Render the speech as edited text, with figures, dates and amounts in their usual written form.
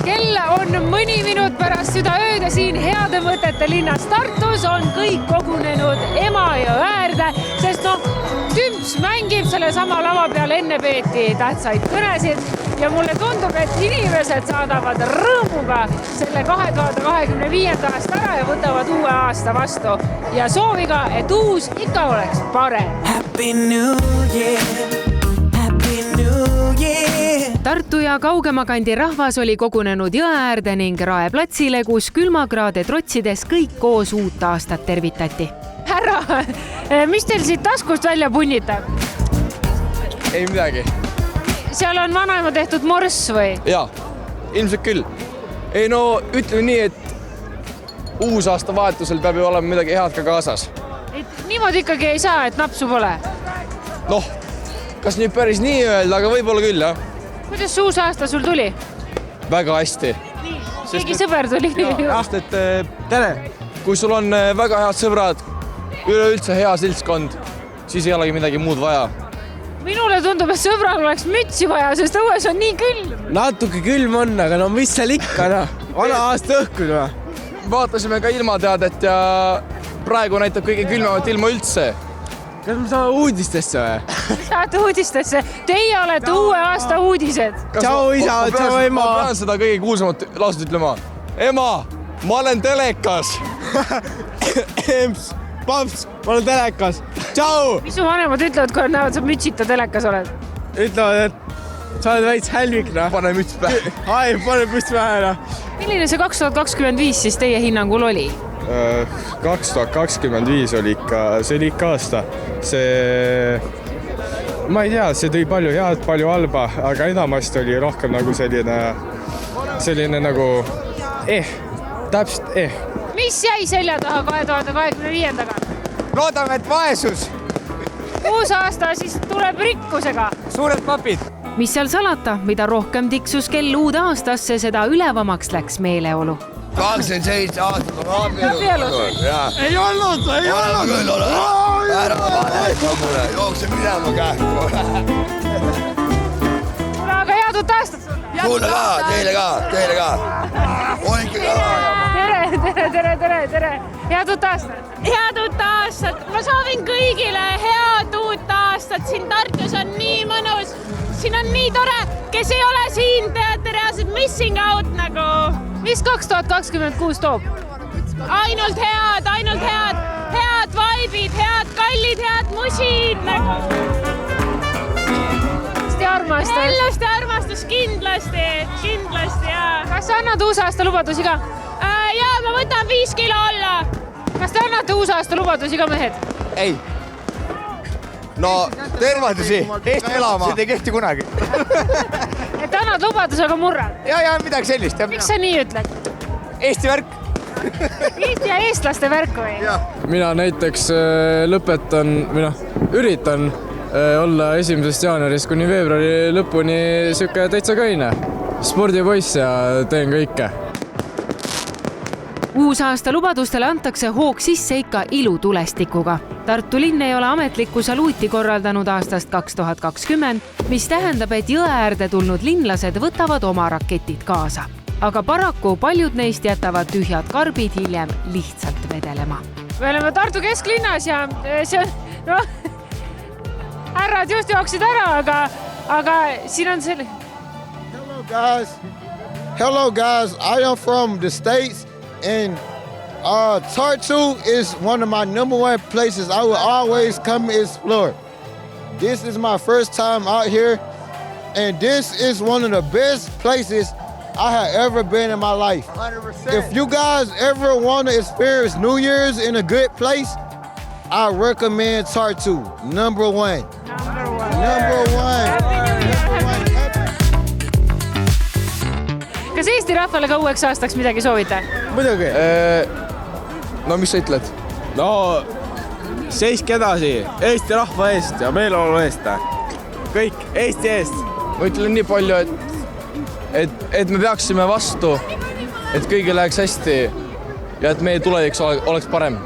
Kell on mõni minut pärast südaööd ja siin heade mõtete linnas Tartus on kõik kogunenud Emajõe äärde, sest Tümps mängib selle sama lava peal, enne peeti tähtsaid kõnesid ja mulle tundub, et inimesed saadavad rõõmuga selle 2025. aasta ära ja võtavad uue aasta vastu ja sooviga, et uus ikka oleks parem. Happy New Year. Tartu ja kaugema kandi rahvas oli kogunenud Jõe äärde ning Rae platsile, kus külmakraade trotsides kõik koos uut aastat tervitati. Härra, mis teil siit taskust välja punnitab? Ei midagi. Seal on vanaema tehtud morss või? Jaa, ilmselt küll. Ei ütleme nii, et uus aasta vahetusel peab ju olema midagi head ka kaasas. Niimoodi ikkagi ei saa, et napsu pole? Kas nüüd päris nii öelda, aga võib-olla küll, jah. Kuidas uus aasta sul tuli? Väga hästi. Keegi sõber tuli? Sest et tere. Kui sul on väga head sõbrad, üleüldse hea seltskond, siis ei olegi midagi muud vaja. Minule tundub, et sõbral oleks mütsi vaja, sest õues on nii külm. Natuke külm on, aga mis seal ikka, vana aasta õhkud või? Vaatasime ka ilmateadet ja praegu näitab kõige külmemat ilma üldse. Kas me saame uudistesse või? Saate uudistesse. Teie olete uue aasta uudised. Tšau isa, tšau ema. Ma pean seda kõige kuulsamat lauset ütlema. Ema, ma olen telekas. Emps, paps, ma olen telekas. Tšau! Mis su vanemad ütlevad, kui nad näevad, sa mütsita telekas oled? Ütlevad, et sa oled veits hälvik. Pane müts pähe. Ai, pane müts pähe. Milline see 2025 siis teie hinnangul oli? 2025 oli ikka aasta. Ma ei tea, see tõi palju head, palju halba, aga enamasti oli rohkem nagu selline nagu täpselt . Mis jäi selja taha 2025-ndaga? Loodame, et vaesus. Uus aasta siis tuleb rikkusega. Suured papid. Mis seal salata, mida rohkem tiksus kell uude aastasse, seda ülevamaks läks meeleolu. 27 aastat on abielus. Ei olnud. Küll ole. Ära valeta mulle, jookse minema kähku. Tule aga head uut aastat sulle. Sulle ka, teile ka. Oinki ka. Tere. Head uut aastat. Head uut aastat. Ma soovin kõigile head uut aastat. Siin Tartus on nii mõnus. Siin on nii tore. Kes ei ole siin, teate reaalselt missing out nagu. Mis 2026 toob? Ainult head vaibid, head kallid, head musid nagu. Ellusti armastus kindlasti, jaa. Kas sa annad uus aasta lubadusi ka? Jaa, ma võtan 5 kilo alla. Kas te annate uus aasta lubadusi ka, mehed? Ei. Tervadusi. Eesti elama. See ei kehti kunagi. Et annad lubaduse, aga murrad? Ja midagi sellist. Miks sa nii ütled? Eesti värk. Eesti ja eestlaste värk või? Mina näiteks üritan olla 1. jaanuarist kuni veebruari lõpuni siuke täitsa kaine. Spordipoiss ja teen kõike. Uus aasta lubadustele antakse hoog sisse ikka ilutulestikuga. Tartu linn ei ole ametlikku saluuti korraldanud aastast 2020, mis tähendab, et Jõe äärde tulnud linlased võtavad oma raketid kaasa. Aga paraku paljud neist jätavad tühjad karbid hiljem lihtsalt vedelema. Me oleme Tartu kesklinnas ja see on, härrad just jooksid ära, aga siin on selle... Hello guys, I am from the States and Tartu is one of my number one places I will always come and explore. This is my first time out here and this is one of the best places I have ever been in my life. 100%. If you guys ever want to experience New Year's in a good place, I recommend Tartu, number one. Kas Eesti rahvale ka uueks aastaks midagi soovite? Muidugi. Mis sa ütled? Seiske edasi Eesti rahva eest ja meeleolu eest. Kõik Eesti eest. Ma ütlen nii palju, et me peaksime vastu, et kõigil läheks hästi ja et meie tulevik oleks parem.